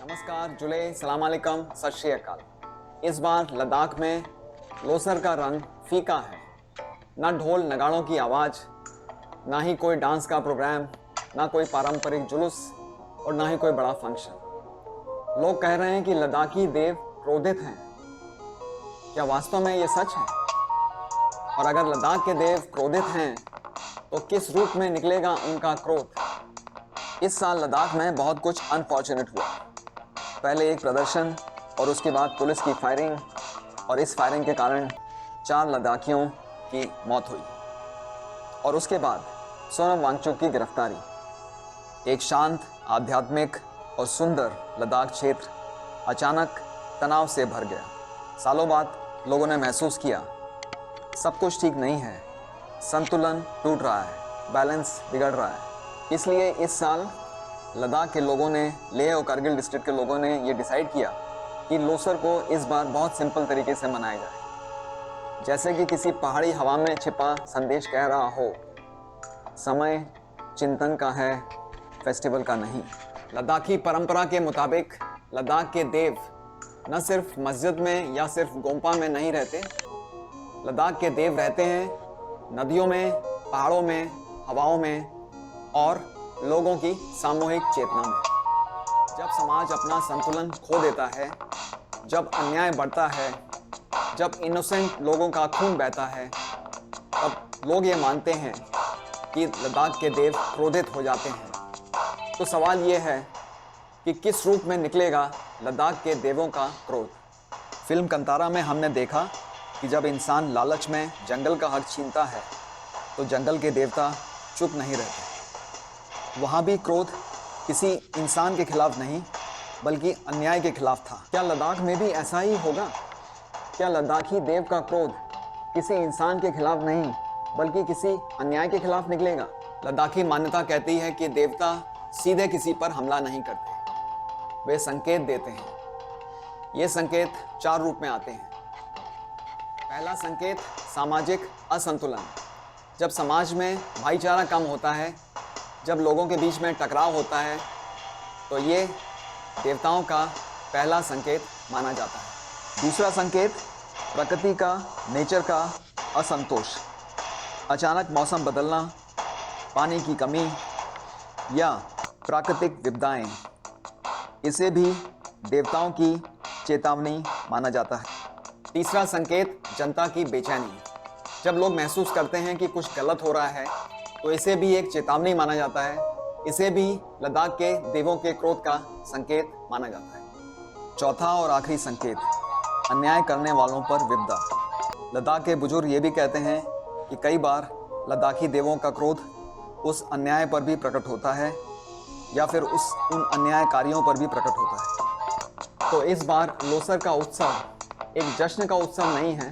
नमस्कार, जुले, सलाम अलैकुम, सत श्री अकाल। इस बार लद्दाख में लोसर का रंग फीका है। ना ढोल नगाड़ों की आवाज़, ना ही कोई डांस का प्रोग्राम, ना कोई पारंपरिक जुलूस और ना ही कोई बड़ा फंक्शन। लोग कह रहे हैं कि लद्दाखी देव क्रोधित हैं। क्या वास्तव में ये सच है? और अगर लद्दाख के देव क्रोधित हैं तो किस रूप में निकलेगा उनका क्रोध? इस साल लद्दाख में बहुत कुछ अनफॉर्चुनेट हुआ। पहले एक प्रदर्शन और उसके बाद पुलिस की फायरिंग, और इस फायरिंग के कारण 4 लद्दाखियों की मौत हुई। और उसके बाद सोनम वांगचुक की गिरफ्तारी। एक शांत, आध्यात्मिक और सुंदर लद्दाख क्षेत्र अचानक तनाव से भर गया। सालों बाद लोगों ने महसूस किया सब कुछ ठीक नहीं है, संतुलन टूट रहा है, बैलेंस बिगड़ रहा है। इसलिए इस साल लद्दाख के लोगों ने, लेह और कारगिल डिस्ट्रिक्ट के लोगों ने ये डिसाइड किया कि लोसर को इस बार बहुत सिंपल तरीके से मनाया जाए। जैसे कि किसी पहाड़ी हवा में छिपा संदेश कह रहा हो, समय चिंतन का है, फेस्टिवल का नहीं। लद्दाखी परंपरा के मुताबिक लद्दाख के देव न सिर्फ मस्जिद में या सिर्फ गोम्पा में नहीं रहते। लद्दाख के देव रहते हैं नदियों में, पहाड़ों में, हवाओं में और लोगों की सामूहिक चेतना में। जब समाज अपना संतुलन खो देता है, जब अन्याय बढ़ता है, जब इनोसेंट लोगों का खून बहता है, तब लोग ये मानते हैं कि लद्दाख के देव क्रोधित हो जाते हैं। तो सवाल ये है कि किस रूप में निकलेगा लद्दाख के देवों का क्रोध? फिल्म कंतारा में हमने देखा कि जब इंसान लालच में जंगल का हक छीनता है तो जंगल के देवता चुप नहीं रहते। वहाँ भी क्रोध किसी इंसान के खिलाफ नहीं बल्कि अन्याय के खिलाफ था। क्या लद्दाख में भी ऐसा ही होगा? क्या लद्दाखी देव का क्रोध किसी इंसान के खिलाफ नहीं बल्कि किसी अन्याय के खिलाफ निकलेगा? लद्दाखी मान्यता कहती है कि देवता सीधे किसी पर हमला नहीं करते, वे संकेत देते हैं। ये संकेत 4 रूप में आते हैं। पहला संकेत, सामाजिक असंतुलन। जब समाज में भाईचारा कम होता है, जब लोगों के बीच में टकराव होता है, तो ये देवताओं का पहला संकेत माना जाता है। दूसरा संकेत, प्रकृति का, नेचर का असंतोष। अचानक मौसम बदलना, पानी की कमी या प्राकृतिक विपदाएं, इसे भी देवताओं की चेतावनी माना जाता है। तीसरा संकेत, जनता की बेचैनी। जब लोग महसूस करते हैं कि कुछ गलत हो रहा है तो इसे भी एक चेतावनी माना जाता है। इसे भी लद्दाख के देवों के क्रोध का संकेत माना जाता है। चौथा और आखिरी संकेत, अन्याय करने वालों पर विपदा। लद्दाख के बुजुर्ग ये भी कहते हैं कि कई बार लद्दाखी देवों का क्रोध उस अन्याय पर भी प्रकट होता है या फिर उन अन्यायकारियों पर भी प्रकट होता है। तो इस बार लोसर का उत्सव एक जश्न का उत्सव नहीं है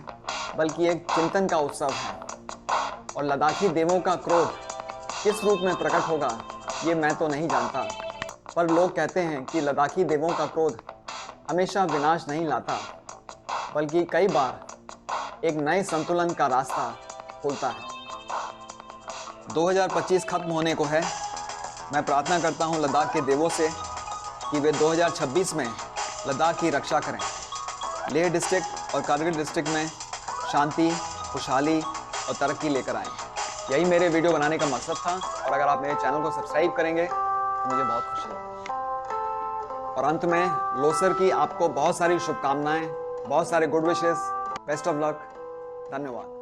बल्कि एक चिंतन का उत्सव है। और लद्दाखी देवों का क्रोध किस रूप में प्रकट होगा ये मैं तो नहीं जानता, पर लोग कहते हैं कि लद्दाखी देवों का क्रोध हमेशा विनाश नहीं लाता बल्कि कई बार एक नए संतुलन का रास्ता खोलता है। 2025 खत्म होने को है। मैं प्रार्थना करता हूं लद्दाख के देवों से कि वे 2026 में लद्दाख की रक्षा करें, लेह डिस्ट्रिक्ट और कारगिल डिस्ट्रिक्ट में शांति, खुशहाली और तरक्की लेकर आएँ। यही मेरे वीडियो बनाने का मकसद था, और अगर आप मेरे चैनल को सब्सक्राइब करेंगे तो मुझे बहुत खुशी होगी। और अंत में लोसर की आपको बहुत सारी शुभकामनाएं, बहुत सारे good wishes, best of luck. धन्यवाद।